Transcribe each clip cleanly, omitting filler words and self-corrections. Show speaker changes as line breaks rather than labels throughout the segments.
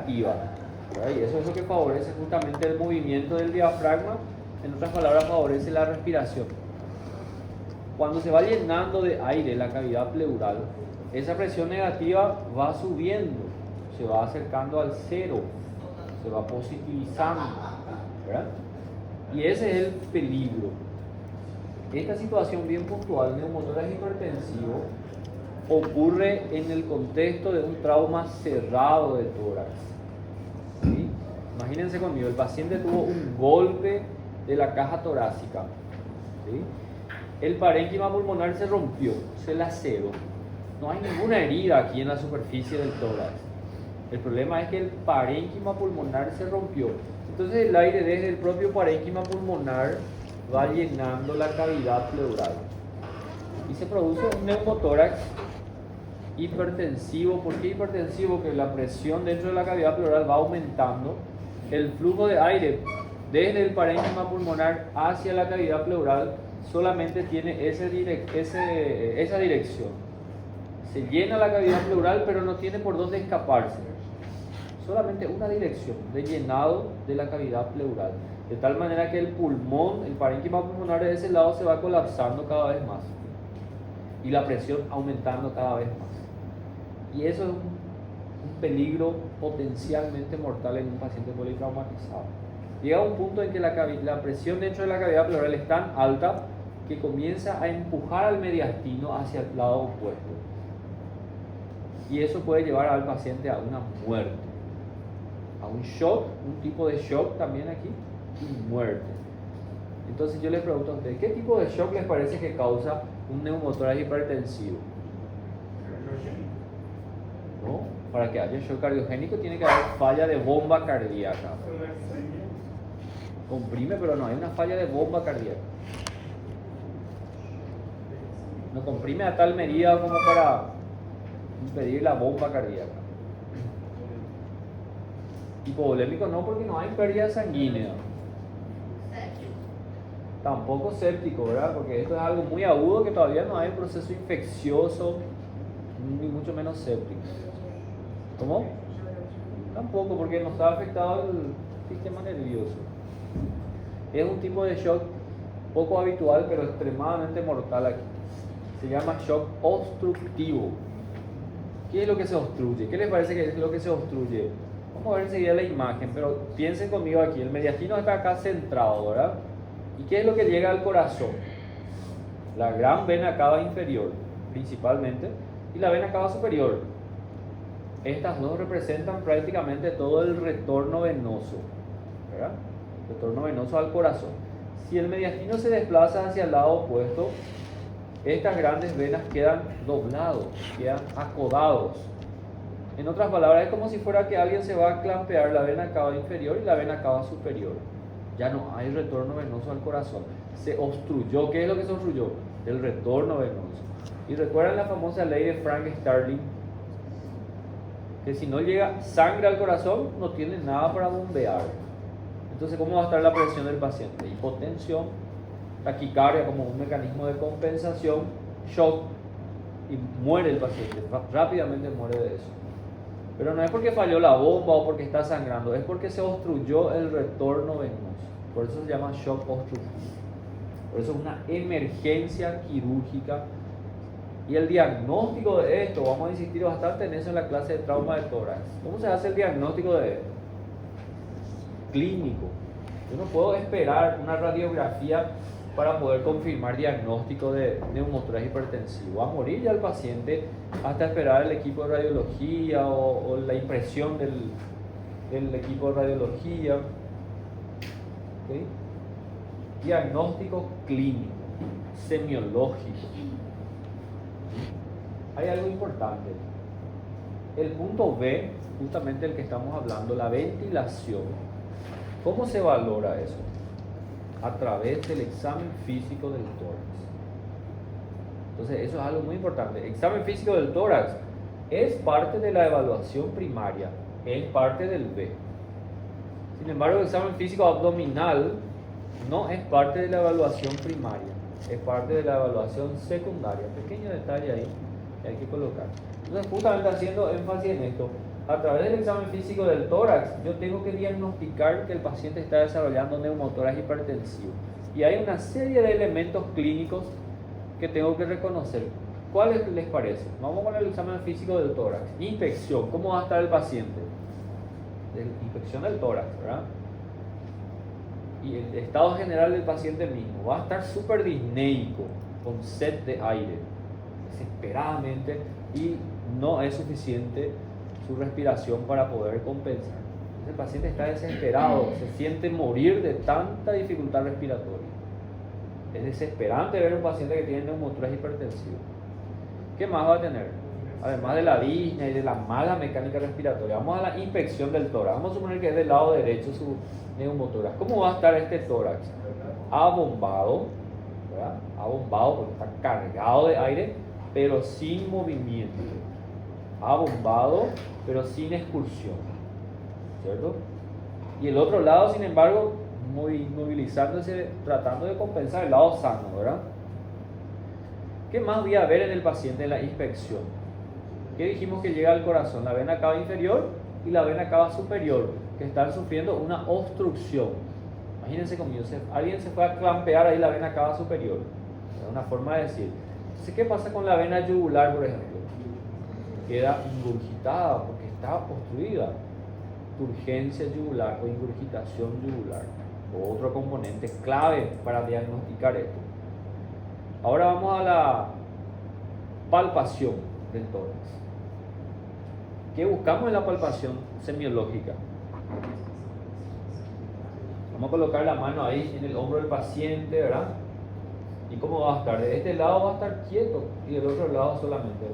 negativa, ¿verdad? Y eso es lo que favorece justamente el movimiento del diafragma, en otras palabras favorece la respiración. Cuando se va llenando de aire la cavidad pleural, esa presión negativa va subiendo, se va acercando al cero, se va positivizando, ¿verdad? Y ese es el peligro. Esta situación bien puntual, neumotórax hipertensivo, ocurre en el contexto de un trauma cerrado de tórax. ¿Sí? Imagínense conmigo, el paciente tuvo un golpe de la caja torácica. ¿Sí? El parénquima pulmonar se rompió, se laceró. No hay ninguna herida aquí en la superficie del tórax. El problema es que el parénquima pulmonar se rompió. Entonces el aire desde el propio parénquima pulmonar va llenando la cavidad pleural. Y se produce un neumotórax hipertensivo. ¿Por qué hipertensivo? Porque la presión dentro de la cavidad pleural va aumentando. El flujo de aire desde el parénquima pulmonar hacia la cavidad pleural solamente tiene esa dirección. Se llena la cavidad pleural, pero no tiene por dónde escaparse. Solamente una dirección de llenado de la cavidad pleural. De tal manera que el pulmón, el parénquima pulmonar de ese lado se va colapsando cada vez más. Y la presión aumentando cada vez más. Y eso es un peligro potencialmente mortal en un paciente politraumatizado. Llega un punto en que la presión dentro de la cavidad pleural es tan alta que comienza a empujar al mediastino hacia el lado opuesto. Y eso puede llevar al paciente a una muerte, a un shock, un tipo de shock también aquí, y muerte. Entonces yo les pregunto a ustedes, ¿qué tipo de shock les parece que causa un neumotórax hipertensivo? ¿No? Para que haya shock cardiogénico tiene que haber falla de bomba cardíaca. Comprime, pero no hay una falla de bomba cardíaca. No comprime a tal medida como para impedir la bomba cardíaca. Hipovolémico no, porque no hay pérdida sanguínea. Tampoco séptico, ¿verdad? Porque esto es algo muy agudo que todavía no hay proceso infeccioso, ni mucho menos séptico. ¿Cómo? Tampoco, porque no está afectado el sistema nervioso. Es un tipo de shock poco habitual, pero extremadamente mortal aquí. Se llama shock obstructivo. ¿Qué es lo que se obstruye? ¿Qué les parece que es lo que se obstruye? Vamos a ver enseguida la imagen, pero piensen conmigo aquí. El mediastino está acá centrado, ¿verdad? ¿Y qué es lo que llega al corazón? La gran vena cava inferior, principalmente, y la vena cava superior. Estas dos representan prácticamente todo el retorno venoso, ¿verdad? Retorno venoso al corazón. Si el mediastino se desplaza hacia el lado opuesto, estas grandes venas quedan doblados, quedan acodados. En otras palabras, es como si fuera que alguien se va a clampear la vena cava inferior y la vena cava superior. Ya no hay retorno venoso al corazón. Se obstruyó. ¿Qué es lo que se obstruyó? El retorno venoso. Y recuerdan la famosa ley de Frank Starling, que si no llega sangre al corazón, no tiene nada para bombear. Entonces, ¿cómo va a estar la presión del paciente? Hipotensión, taquicardia como un mecanismo de compensación, shock, y muere el paciente, rápidamente muere de eso. Pero no es porque falló la bomba o porque está sangrando, es porque se obstruyó el retorno venoso. Por eso se llama shock obstructivo. Por eso es una emergencia quirúrgica. Y el diagnóstico de esto, vamos a insistir bastante en eso en la clase de trauma de tórax. ¿Cómo se hace el diagnóstico de esto? Clínico. Yo no puedo esperar una radiografía para poder confirmar diagnóstico de neumotórax hipertensivo. Va a morir ya el paciente hasta esperar el equipo de radiología o la impresión del equipo de radiología. ¿Okay? Diagnóstico clínico, semiológico. Hay algo importante. El punto B, justamente el que estamos hablando, la ventilación. ¿Cómo se valora eso? A través del examen físico del tórax. Entonces, eso es algo muy importante. El examen físico del tórax es parte de la evaluación primaria, es parte del B. Sin embargo, el examen físico abdominal no es parte de la evaluación primaria, es parte de la evaluación secundaria. Pequeño detalle ahí que hay que colocar. Entonces, justamente haciendo énfasis en esto, a través del examen físico del tórax, yo tengo que diagnosticar que el paciente está desarrollando neumotórax hipertensivo. Y hay una serie de elementos clínicos que tengo que reconocer. ¿Cuáles les parece? Vamos con el examen físico del tórax. Inspección. ¿Cómo va a estar el paciente? Inspección del tórax, ¿verdad? Y el estado general del paciente mismo. Va a estar súper disneico, con sed de aire, desesperadamente, y no es suficiente su respiración para poder compensar. El paciente está desesperado, se siente morir de tanta dificultad respiratoria. Es desesperante ver un paciente que tiene neumotórax hipertensivo. ¿Qué más va a tener? Además de la disnea y de la mala mecánica respiratoria, vamos a la inspección del tórax. Vamos a suponer que es del lado derecho su neumotórax. ¿Cómo va a estar este tórax? Abombado, ¿verdad? Abombado porque está cargado de aire, pero sin movimiento. Abombado, pero sin excursión, ¿cierto? Y el otro lado, sin embargo, movilizándose, tratando de compensar el lado sano, ¿verdad? ¿Qué más voy a ver en el paciente en la inspección? ¿Qué dijimos que llega al corazón? La vena cava inferior y la vena cava superior, que están sufriendo una obstrucción. Imagínense conmigo, alguien se fue a clampear ahí la vena cava superior. Es una forma de decir. Entonces, ¿qué pasa con la vena yugular, por ejemplo? Queda ingurgitada porque está obstruida. Turgencia yugular o ingurgitación yugular. Otro componente clave para diagnosticar esto. Ahora vamos a la palpación del tórax. ¿Qué buscamos en la palpación semiológica? Vamos a colocar la mano ahí en el hombro del paciente, ¿verdad? ¿Y cómo va a estar? De este lado va a estar quieto y del otro lado solamente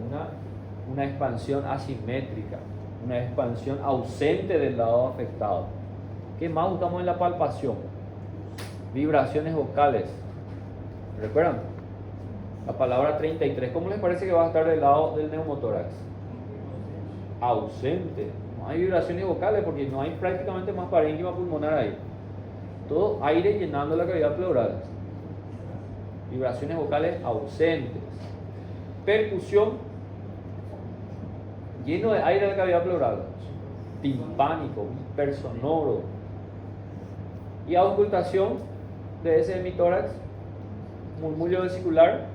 una expansión asimétrica, una expansión ausente del lado afectado. ¿Qué más buscamos en la palpación? Vibraciones vocales. ¿Recuerdan? La palabra 33. ¿Cómo les parece que va a estar del lado del neumotórax? Ausente. No hay vibraciones vocales porque no hay prácticamente más parénquima pulmonar ahí. Todo aire llenando la cavidad pleural. Vibraciones vocales ausentes. Percusión, lleno de aire en la cavidad pleural. Timpánico, hipersonoro. Y auscultación de ese hemitórax, murmullo vesicular,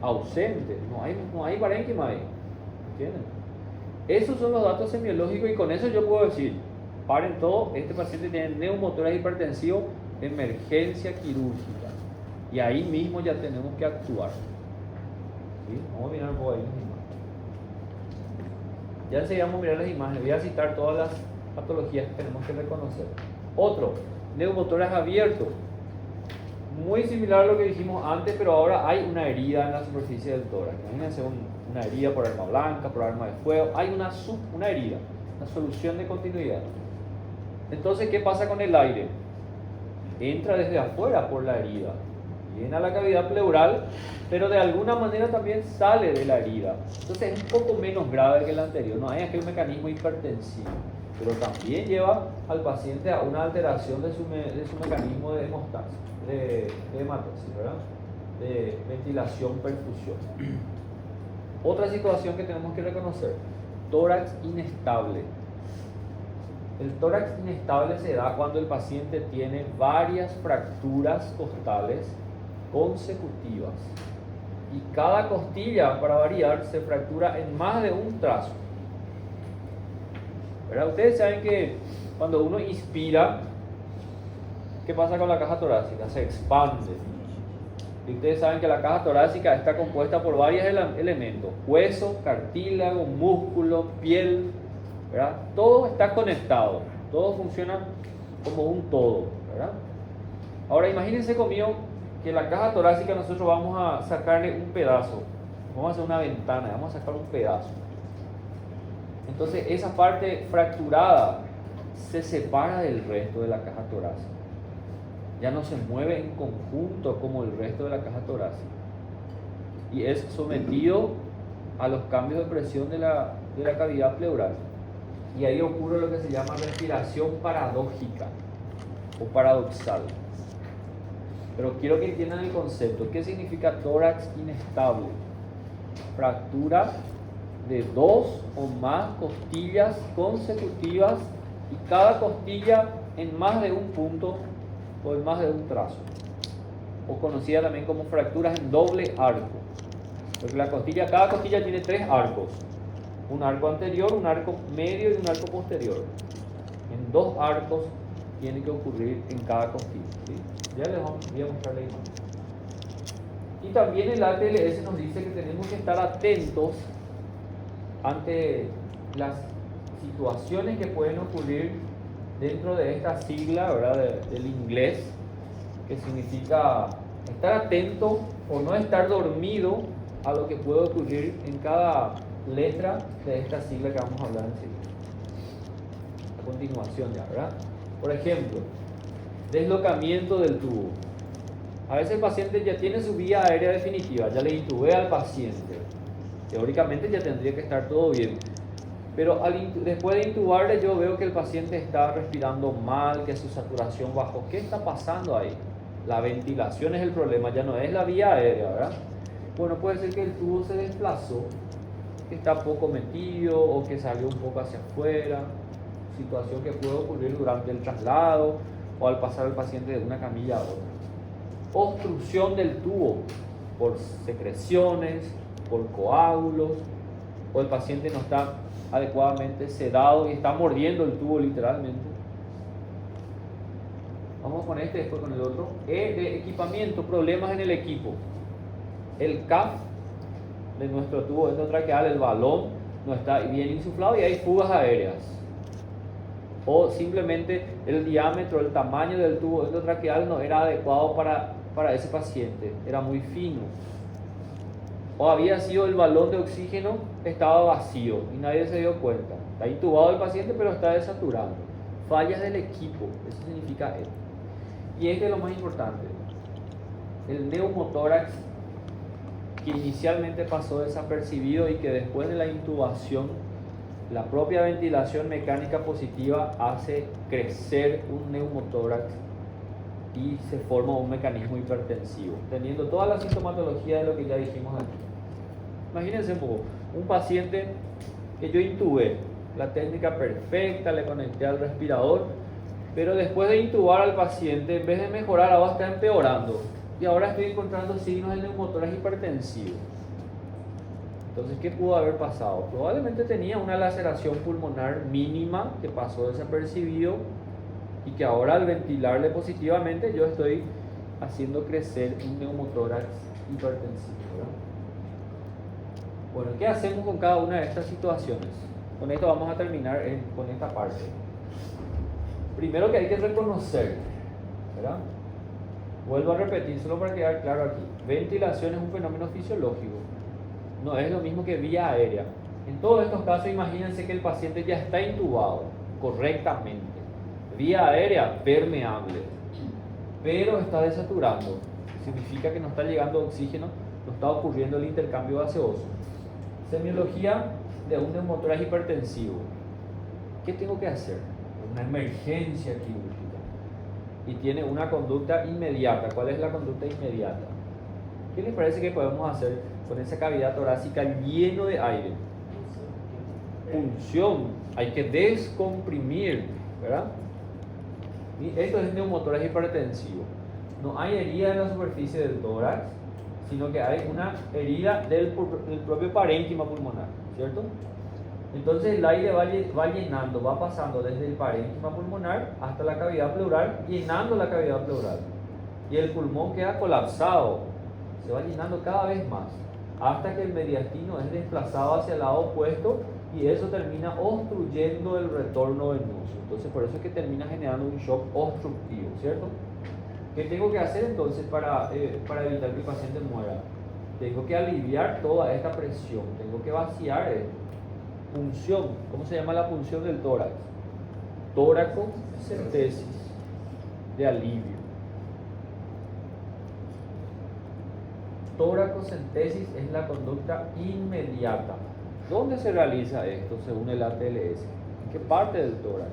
ausente. No hay parénquima ahí. ¿Entienden? Esos son los datos semiológicos y con eso yo puedo decir, paren todo, este paciente tiene neumotórax hipertensivo, emergencia quirúrgica. Y ahí mismo ya tenemos que actuar. ¿Sí? Vamos a mirar un poco ahí las imágenes. Ya enseguida vamos a mirar las imágenes. Voy a citar todas las patologías que tenemos que reconocer. Otro, neumotórax abierto. Muy similar a lo que dijimos antes, pero ahora hay una herida en la superficie del tórax. Imagínense una herida por arma blanca, por arma de fuego. Hay una herida, una solución de continuidad. Entonces, ¿qué pasa con el aire? Entra desde afuera por la herida, llena la cavidad pleural, pero de alguna manera también sale de la herida. Entonces es un poco menos grave que el anterior. No hay aquel mecanismo hipertensivo, pero también lleva al paciente a una alteración de su mecanismo de hemostasis, de hematosis, ¿verdad? De ventilación, perfusión. Otra situación que tenemos que reconocer, tórax inestable. El tórax inestable se da cuando el paciente tiene varias fracturas costales consecutivas y cada costilla, para variar, se fractura en más de un trazo. ¿Verdad? Ustedes saben que cuando uno inspira, ¿qué pasa con la caja torácica? Se expande. Y ustedes saben que la caja torácica está compuesta por varios elementos: hueso, cartílago, músculo, piel, ¿verdad? Todo está conectado, todo funciona como un todo, ¿verdad? Ahora imagínense conmigo que la caja torácica nosotros vamos a sacarle un pedazo, vamos a hacer una ventana, vamos a sacar un pedazo. Entonces esa parte fracturada se separa del resto de la caja torácica, ya no se mueve en conjunto como el resto de la caja torácica y es sometido a los cambios de presión de la cavidad pleural. Y ahí ocurre lo que se llama respiración paradójica o paradoxal. Pero quiero que entiendan el concepto. ¿Qué significa tórax inestable? Fractura, de 2 o más costillas consecutivas y cada costilla en más de un punto o en más de un trazo, o conocida también como fracturas en doble arco, porque cada costilla tiene 3 arcos, un arco anterior, un arco medio y un arco posterior. En 2 arcos tiene que ocurrir en cada costilla, ¿sí? Ya les voy a mostrar la imagen. Y también el ATLS nos dice que tenemos que estar atentos ante las situaciones que pueden ocurrir dentro de esta sigla, ¿verdad? Del inglés, que significa estar atento o no estar dormido a lo que puede ocurrir en cada letra de esta sigla que vamos a hablar enseguida. A continuación ya, ¿verdad? Por ejemplo, deslocamiento del tubo. A veces el paciente ya tiene su vía aérea definitiva, ya le intubé al paciente. Teóricamente ya tendría que estar todo bien. Pero después de intubarle yo veo que el paciente está respirando mal, que su saturación bajó. ¿Qué está pasando ahí? La ventilación es el problema, ya no es la vía aérea, ¿verdad? Bueno, puede ser que el tubo se desplazó, que está poco metido o que salió un poco hacia afuera. Situación que puede ocurrir durante el traslado o al pasar el paciente de una camilla a otra. Obstrucción del tubo por secreciones, por coágulos, o el paciente no está adecuadamente sedado y está mordiendo el tubo literalmente. Vamos con este, después con el otro. De equipamiento, problemas en el equipo. El CAF de nuestro tubo endotraqueal, el balón, no está bien insuflado y hay fugas aéreas. O simplemente el diámetro, el tamaño del tubo endotraqueal no era adecuado para ese paciente, era muy fino. O había sido el balón de oxígeno, estaba vacío y nadie se dio cuenta. Está intubado el paciente pero está desaturando. Fallas del equipo, eso significa esto. Y este es lo más importante, el neumotórax, que inicialmente pasó desapercibido y que después de la intubación la propia ventilación mecánica positiva hace crecer un neumotórax y se forma un mecanismo hipertensivo, teniendo toda la sintomatología de lo que ya dijimos aquí. Imagínense un poco, un paciente que yo intubé, la técnica perfecta, le conecté al respirador, pero después de intubar al paciente, en vez de mejorar, ahora está empeorando. Y ahora estoy encontrando signos del neumotórax hipertensivo. Entonces, ¿qué pudo haber pasado? Probablemente tenía una laceración pulmonar mínima que pasó desapercibido y que ahora al ventilarle positivamente yo estoy haciendo crecer un neumotórax hipertensivo, ¿verdad? Bueno, ¿qué hacemos con cada una de estas situaciones? Con esto vamos a terminar con esta parte. Primero que hay que reconocer, ¿verdad? Vuelvo a repetir, solo para quedar claro aquí. Ventilación es un fenómeno fisiológico. No es lo mismo que vía aérea. En todos estos casos, imagínense que el paciente ya está intubado correctamente. Vía aérea, permeable. Pero está desaturando. Significa que no está llegando oxígeno, no está ocurriendo el intercambio gaseoso. Semiología de un neumotórax hipertensivo. ¿Qué tengo que hacer? Una emergencia quirúrgica. Y tiene una conducta inmediata. ¿Cuál es la conducta inmediata? ¿Qué les parece que podemos hacer con esa cavidad torácica lleno de aire? Punción. Hay que descomprimir, ¿verdad? Y esto es neumotórax hipertensivo. No hay herida en la superficie del tórax, sino que hay una herida del propio parénquima pulmonar, ¿cierto? Entonces el aire va llenando, va pasando desde el parénquima pulmonar hasta la cavidad pleural, llenando la cavidad pleural. Y el pulmón queda colapsado, se va llenando cada vez más, hasta que el mediastino es desplazado hacia el lado opuesto y eso termina obstruyendo el retorno venoso. Entonces por eso es que termina generando un shock obstructivo, ¿cierto? ¿Qué tengo que hacer entonces para evitar que el paciente muera? Tengo que aliviar toda esta presión, tengo que vaciar esto. Punción, ¿cómo se llama la punción del tórax? Tóracocentesis, de alivio. Tóracocentesis es la conducta inmediata. ¿Dónde se realiza esto según el ATLS? ¿En qué parte del tórax?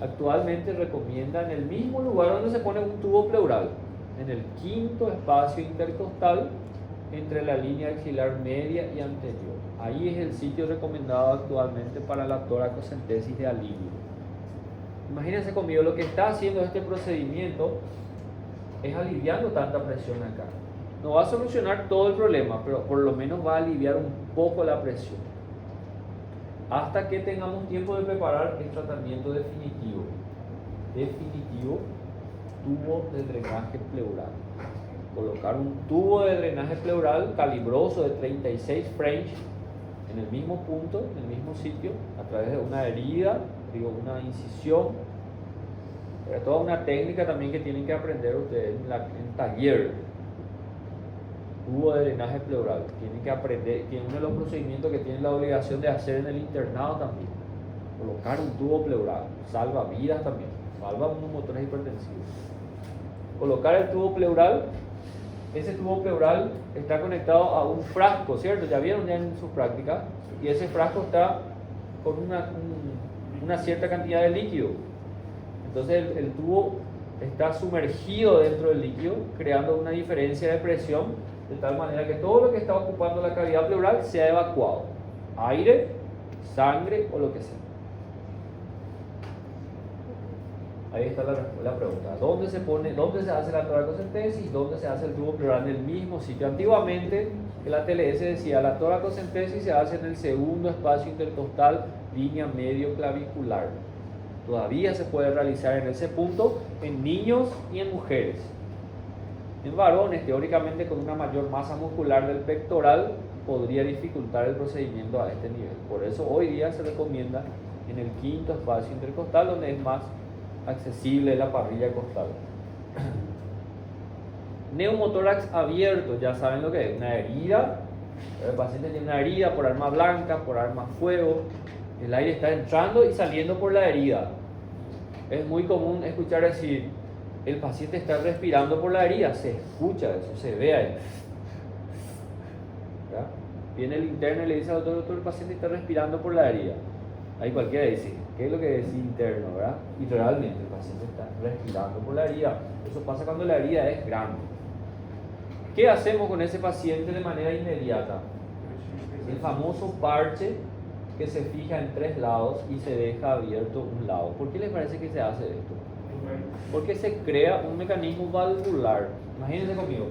Actualmente recomienda en el mismo lugar donde se pone un tubo pleural, en el quinto espacio intercostal entre la línea axilar media y anterior. Ahí es el sitio recomendado actualmente para la toracocentesis de alivio. Imagínense conmigo, lo que está haciendo este procedimiento es aliviando tanta presión acá. No va a solucionar todo el problema, pero por lo menos va a aliviar un poco la presión. Hasta que tengamos tiempo de preparar el tratamiento definitivo. Tubo de drenaje pleural. Colocar un tubo de drenaje pleural calibroso de 36 French en el mismo punto, en el mismo sitio, a través de una herida, una incisión. Pero toda una técnica también que tienen que aprender ustedes en taller. Tubo de drenaje pleural. Tienen que aprender, que es uno de los procedimientos que tienen la obligación de hacer en el internado también. Colocar un tubo pleural. Salva vidas también. Salva unos motores hipertensivos. Colocar el tubo pleural. Ese tubo pleural está conectado a un frasco, ¿cierto? Ya vieron ya en su práctica. Y ese frasco está con una cierta cantidad de líquido. Entonces el tubo está sumergido dentro del líquido, creando una diferencia de presión, de tal manera que todo lo que está ocupando la cavidad pleural sea evacuado. Aire, sangre o lo que sea. Ahí está la pregunta. ¿Dónde se hace la toracocentesis? ¿Dónde se hace el tubo pleural? En el mismo sitio. Antiguamente, en la TLS decía, la toracocentesis se hace en el segundo espacio intercostal, línea medio clavicular. Todavía se puede realizar en ese punto en niños y en mujeres. En varones, teóricamente con una mayor masa muscular del pectoral, podría dificultar el procedimiento a este nivel. Por eso hoy día se recomienda en el quinto espacio intercostal, donde es más accesible la parrilla costal. Neumotórax abierto, ya saben lo que es, una herida. El paciente tiene una herida por arma blanca, por arma fuego. El aire está entrando y saliendo por la herida. Es muy común escuchar decir, el paciente está respirando por la herida. Se escucha eso, se ve ahí. ¿Ya? Viene el interno y le dice al doctor, el paciente está respirando por la herida. Ahí cualquiera dice, ¿qué es lo que decía interno, verdad? Y realmente el paciente está respirando por la herida. Eso pasa cuando la herida es grande. ¿Qué hacemos con ese paciente de manera inmediata? El famoso parche que se fija en 3 lados y se deja abierto un lado. ¿Por qué les parece que se hace esto? Porque se crea un mecanismo valvular. Imagínense conmigo.